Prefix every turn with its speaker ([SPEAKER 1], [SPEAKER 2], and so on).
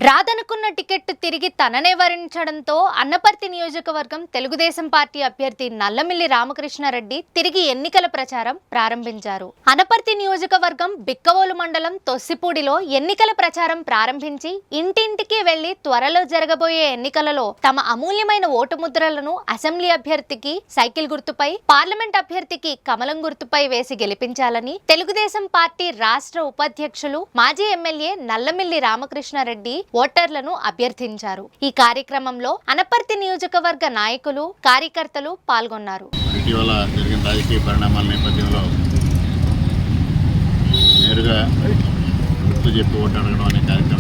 [SPEAKER 1] రాదనుకున్న ticket తిరిగి తననే వరించడంతో అన్నపర్తి నియోజకవర్గం తెలుగుదేశం పార్టీ అభ్యర్థి నల్లమిల్లి రామకృష్ణారెడ్డి తిరిగి ఎన్నికల ప్రచారం ప్రారంభించారు. అనపర్తి నియోజకవర్గం బిక్కవోలు మండలం తొస్సిపూడిలో ఎన్నికల ప్రచారం ప్రారంభించి ఇంటింటికి వెళ్లి త్వరలో జరగబోయే ఎన్నికలలో తమ అమూల్యమైన ఓటు ముద్రలను అసెంబ్లీ అభ్యర్థికి సైకిల్ గుర్తుపై, పార్లమెంట్ అభ్యర్థికి కమలం గుర్తుపై వేసి గెలిపించాలని తెలుగుదేశం పార్టీ రాష్ట్ర ఉపాధ్యక్షులు మాజీ ఎమ్మెల్యే నల్లమిల్లి రామకృష్ణారెడ్డి ఓటర్లను అభ్యర్థించారు. ఈ కార్యక్రమంలో అనపర్తి నియోజకవర్గ నాయకులు, కార్యకర్తలు పాల్గొన్నారు.
[SPEAKER 2] ఇటీవల జరిగిన రాజకీయ పరిణామాల నేపథ్యంలో నేరుగా గుర్తు చెప్పి ఓటు అడగడం అనే కార్యక్రమం